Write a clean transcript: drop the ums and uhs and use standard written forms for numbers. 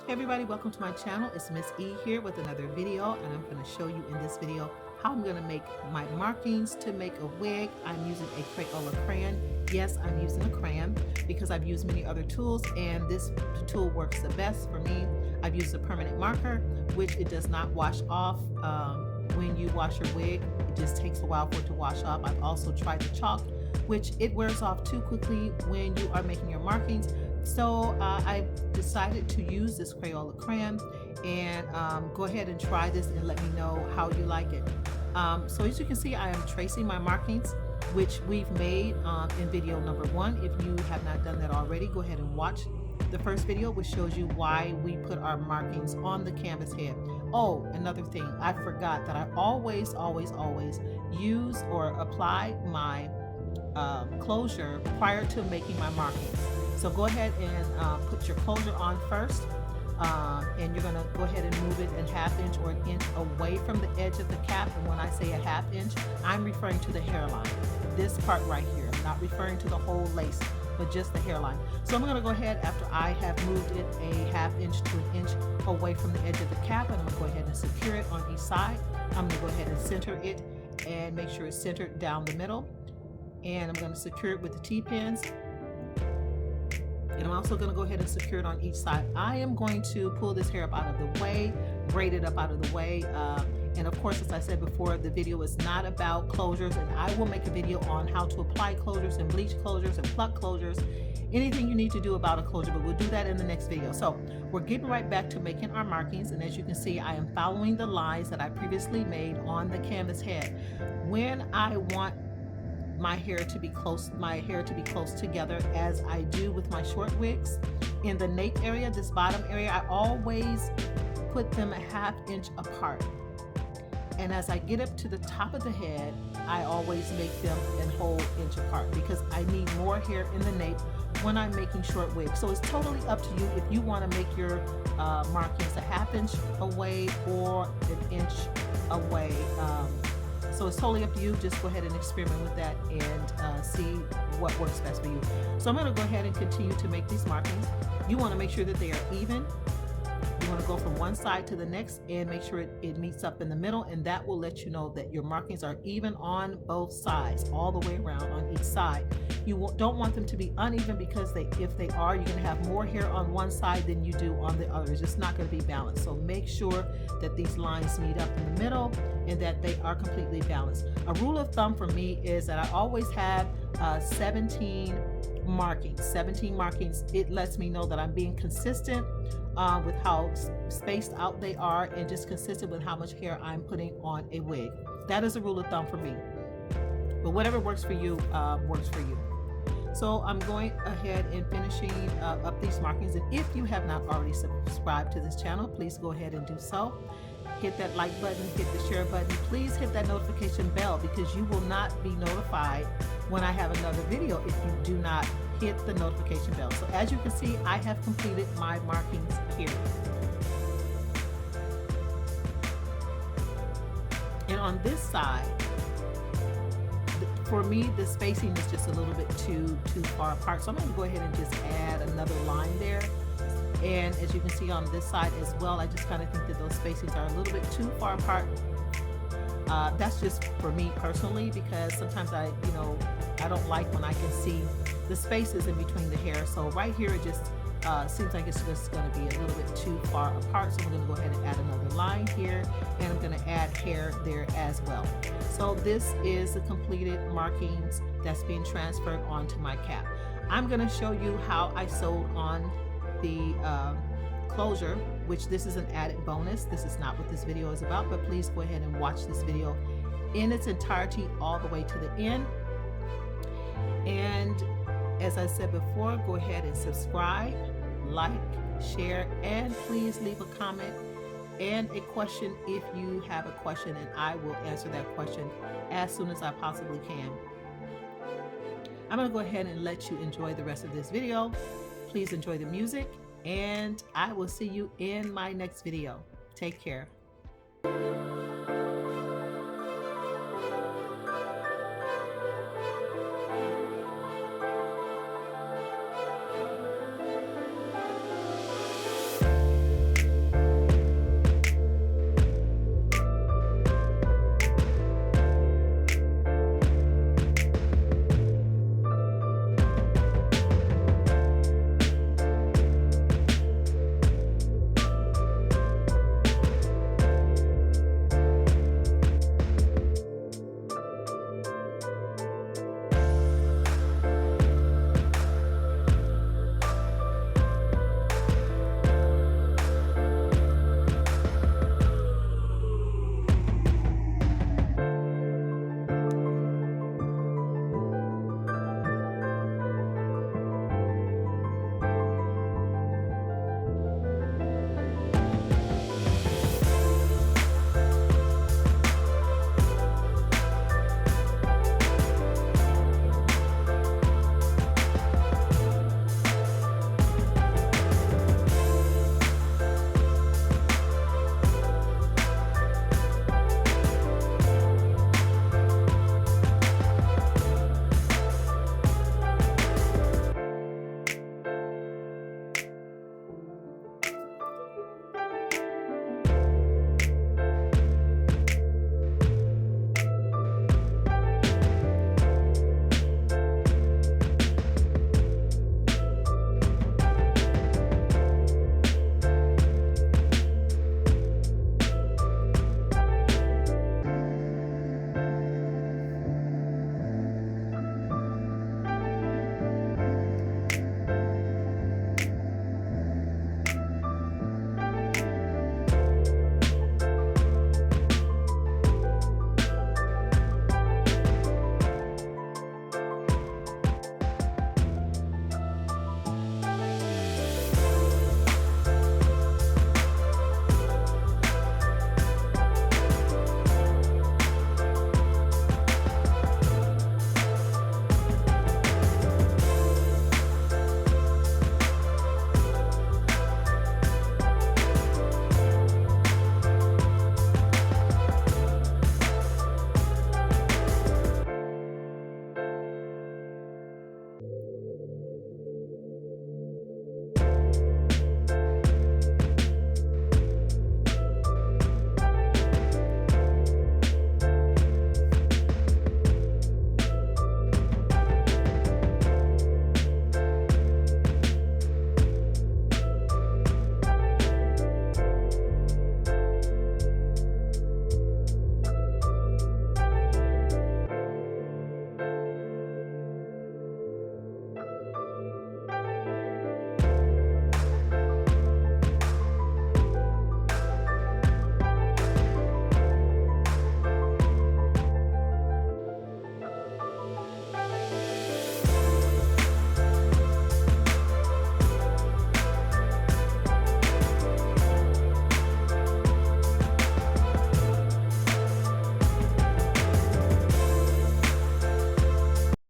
Hey everybody, welcome to my channel. It's Miss E here with another video, and I'm going to show you in this video how I'm going to make my markings to make a wig. I'm using a Crayola crayon. Yes, I'm using a crayon because I've used many other tools, and this tool works the best for me. I've used a permanent marker, which it does not wash off when you wash your wig. It just takes a while for it to wash off. I've also tried the chalk, which it wears off too quickly when you are making your markings. So I decided to use this Crayola crayon, and go ahead and try this and let me know how you like it. So as you can see, I am tracing my markings, which we've made in video number 1. If you have not done that already, go ahead and watch the first video, which shows you why we put our markings on the canvas head. Oh, another thing, I forgot that I always use or apply my closure prior to making my markings. So go ahead and put your closure on first, and you're going to go ahead and move it a ½ inch or an inch away from the edge of the cap. And when I say a ½ inch, I'm referring to the hairline, this part right here. I'm not referring to the whole lace, but just the hairline. So I'm going to go ahead, after I have moved it a ½ inch to an inch away from the edge of the cap, and I'm going to go ahead and secure it on each side. I'm going to go ahead and center it and make sure it's centered down the middle. And I'm going to secure it with the T-pins. And I'm also going to go ahead and secure it on each side. I am going to pull this hair up out of the way, braid it up out of the way. And of course, as I said before, the video is not about closures, and I will make a video on how to apply closures and bleach closures and pluck closures, anything you need to do about a closure, but we'll do that in the next video. So we're getting right back to making our markings, and as you can see, I am following the lines that I previously made on the canvas head. When I want my hair to be close together, as I do with my short wigs, in the nape area, this bottom area, I always put them a ½ inch apart. And as I get up to the top of the head, I always make them a whole inch apart because I need more hair in the nape when I'm making short wigs. So it's totally up to you if you want to make your markings a ½ inch away or an inch away. So it's totally up to you. Just go ahead and experiment with that and see what works best for you. So I'm going to go ahead and continue to make these markings. You want to make sure that they are even. You want to go from one side to the next and make sure it meets up in the middle, and that will let you know that your markings are even on both sides, all the way around on each side. You don't want them to be uneven, because if they are, you're going to have more hair on one side than you do on the other. It's just not going to be balanced. So make sure that these lines meet up in the middle and that they are completely balanced. A rule of thumb for me is that I always have 17 markings. 17 markings. It lets me know that I'm being consistent with how spaced out they are, and just consistent with how much hair I'm putting on a wig. That is a rule of thumb for me. But whatever works for you, works for you. So I'm going ahead and finishing up these markings. And if you have not already subscribed to this channel, please go ahead and do so. Hit that like button, hit the share button. Please hit that notification bell, because you will not be notified when I have another video if you do not hit the notification bell. So as you can see, I have completed my markings here. And on this side, for me, the spacing is just a little bit too far apart. So I'm going to go ahead and just add another line there. And as you can see on this side as well, I just kind of think that those spacings are a little bit too far apart. That's just for me personally, because sometimes I don't like when I can see the spaces in between the hair. So right here, it just seems like it's just going to be a little bit too far apart. So I'm going to go ahead and add another line here, and I'm going to add hair there as well. So this is the completed markings that's being transferred onto my cap. I'm going to show you how I sewed on the closure, which this is an added bonus. This is not what this video is about, but please go ahead and watch this video in its entirety all the way to the end. And as I said before, go ahead and subscribe, like, share, and please leave a comment and a question if you have a question, and I will answer that question as soon as I possibly can. I'm going to go ahead and let you enjoy the rest of this video. Please enjoy the music, and I will see you in my next video. Take care.